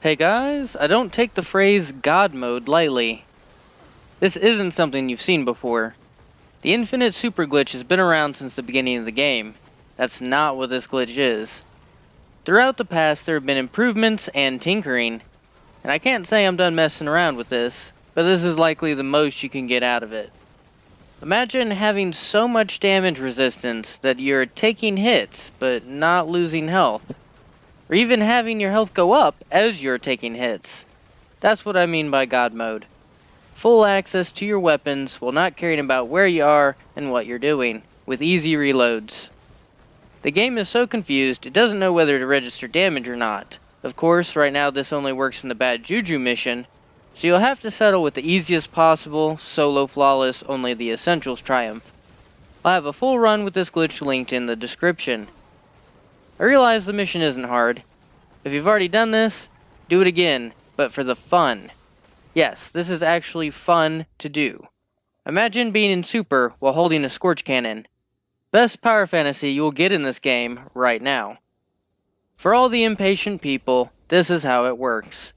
Hey guys, I don't take the phrase God mode lightly. This isn't something you've seen before. The infinite super glitch has been around since the beginning of the game. That's not what this glitch is. Throughout the past there have been improvements and tinkering, and I can't say I'm done messing around with this, but this is likely the most you can get out of it. Imagine having so much damage resistance that you're taking hits but not losing health. Or even having your health go up as you're taking hits. That's what I mean by God mode. Full access to your weapons while not caring about where you are and what you're doing, with easy reloads. The game is so confused it doesn't know whether to register damage or not. Of course, right now this only works in the bad JuJu mission, so you'll have to settle with the easiest possible, solo flawless, only the essentials triumph. I'll have a full run with this glitch linked in the description. I realize the mission isn't hard. If you've already done this, do it again, but for the fun. Yes, this is actually fun to do. Imagine being in Super while holding a Scorch Cannon. Best power fantasy you will get in this game right now. For all the impatient people, this is how it works.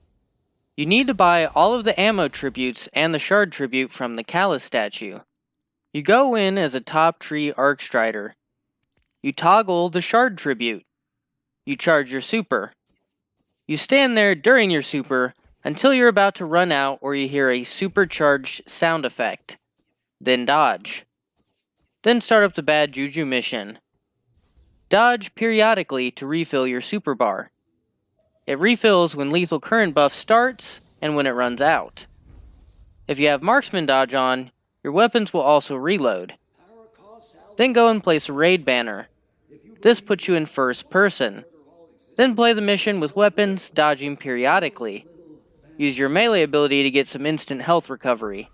You need to buy all of the ammo tributes and the shard tribute from the Callus statue. You go in as a top tree Arc Strider. You toggle the shard tribute. You charge your super. You stand there during your super until you're about to run out or you hear a supercharged sound effect. Then dodge. Then start up the bad JuJu mission. Dodge periodically to refill your super bar. It refills when lethal current buff starts and when it runs out. If you have marksman dodge on, your weapons will also reload. Then go and place a raid banner. This puts you in first person. Then play the mission with weapons, dodging periodically. Use your melee ability to get some instant health recovery.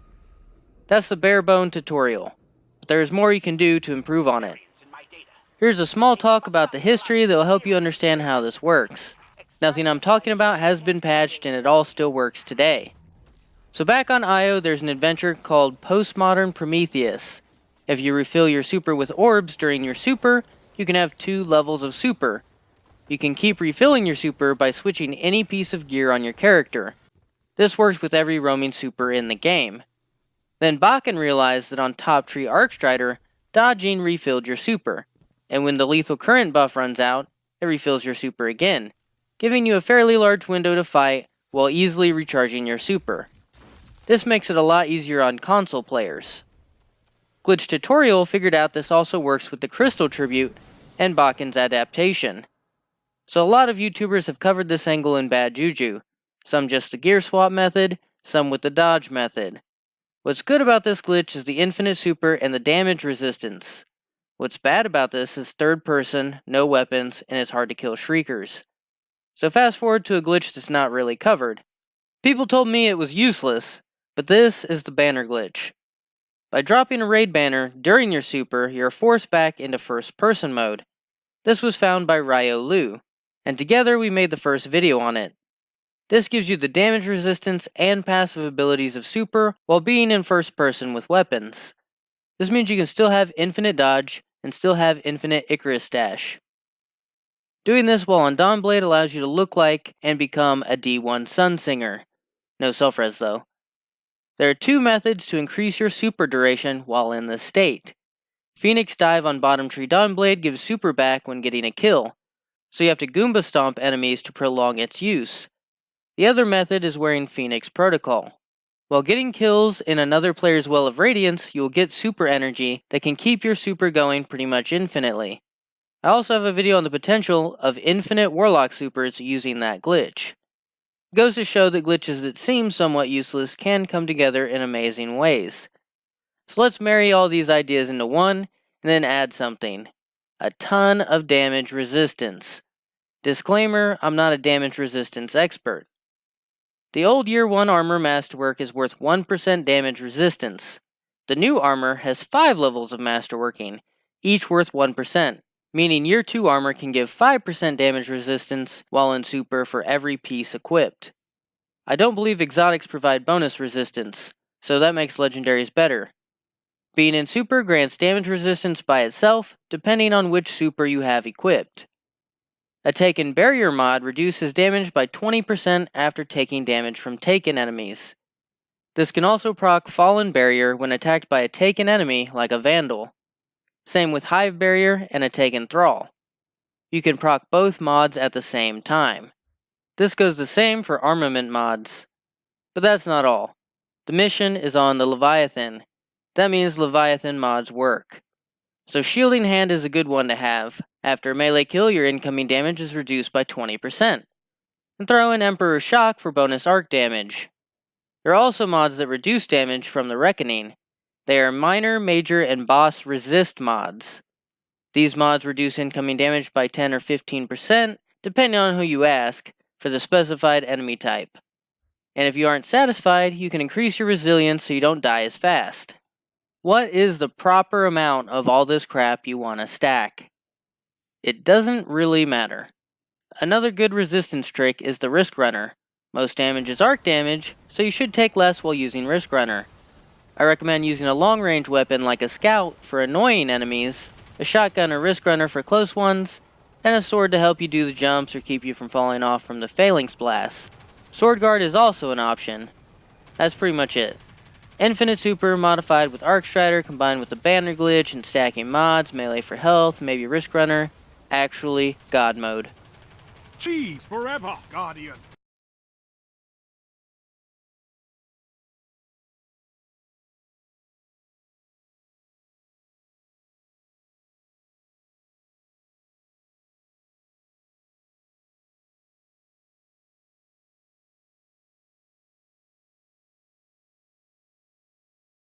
That's the bare bone tutorial, but there is more you can do to improve on it. Here's a small talk about the history that will help you understand how this works. Nothing I'm talking about has been patched and it all still works today. So back on Io there's an adventure called Postmodern Prometheus. If you refill your super with orbs during your super, you can have 2 levels of super. You can keep refilling your super by switching any piece of gear on your character. This works with every roaming super in the game. Then Bakken realized that on Top Tree Arc Strider, dodging refilled your super, and when the lethal current buff runs out, it refills your super again, giving you a fairly large window to fight while easily recharging your super. This makes it a lot easier on console players. Glitch Tutorial figured out this also works with the Crystal Tribute and Bakken's adaptation. So a lot of YouTubers have covered this angle in bad JuJu, some just the gear swap method, some with the dodge method. What's good about this glitch is the infinite super and the damage resistance. What's bad about this is third person, no weapons, and it's hard to kill shriekers. So fast forward to a glitch that's not really covered. People told me it was useless, but this is the banner glitch. By dropping a raid banner during your super, you're forced back into first person mode. This was found by Ryo Lu, and together we made the first video on it. This gives you the damage resistance and passive abilities of super while being in first person with weapons. This means you can still have infinite dodge and still have infinite Icarus dash. Doing this while on Dawnblade allows you to look like and become a D1 Sun Singer. No self-res though. There are 2 methods to increase your super duration while in this state. Phoenix Dive on Bottom Tree Dawnblade gives super back when getting a kill, so you have to Goomba Stomp enemies to prolong its use. The other method is wearing Phoenix Protocol. While getting kills in another player's Well of Radiance, you will get super energy that can keep your super going pretty much infinitely. I also have a video on the potential of infinite Warlock supers using that glitch. It goes to show that glitches that seem somewhat useless can come together in amazing ways. So let's marry all these ideas into one, and then add something. A ton of damage resistance. Disclaimer, I'm not a damage resistance expert. The old Year 1 armor masterwork is worth 1% damage resistance. The new armor has 5 levels of masterworking, each worth 1%, meaning Year 2 armor can give 5% damage resistance while in super for every piece equipped. I don't believe exotics provide bonus resistance, so that makes legendaries better. Being in super grants damage resistance by itself, depending on which super you have equipped. A Taken Barrier mod reduces damage by 20% after taking damage from taken enemies. This can also proc Fallen Barrier when attacked by a taken enemy like a Vandal. Same with Hive Barrier and a Taken Thrall. You can proc both mods at the same time. This goes the same for armament mods. But that's not all. The mission is on the Leviathan. That means Leviathan mods work. So Shielding Hand is a good one to have. After a melee kill, your incoming damage is reduced by 20%. And throw in Emperor's Shock for bonus arc damage. There are also mods that reduce damage from the Reckoning. They are Minor, Major, and Boss Resist mods. These mods reduce incoming damage by 10 or 15%, depending on who you ask, for the specified enemy type. And if you aren't satisfied, you can increase your resilience so you don't die as fast. What is the proper amount of all this crap you want to stack? It doesn't really matter. Another good resistance trick is the Risk Runner. Most damage is arc damage, so you should take less while using Risk Runner. I recommend using a long-range weapon like a Scout for annoying enemies, a shotgun or Risk Runner for close ones, and a sword to help you do the jumps or keep you from falling off from the Phalanx Blast. Sword Guard is also an option. That's pretty much it. Infinite Super modified with Arc Strider combined with the Banner Glitch and stacking mods, melee for health, maybe Risk Runner. Actually, God mode. Cheese forever, Guardian!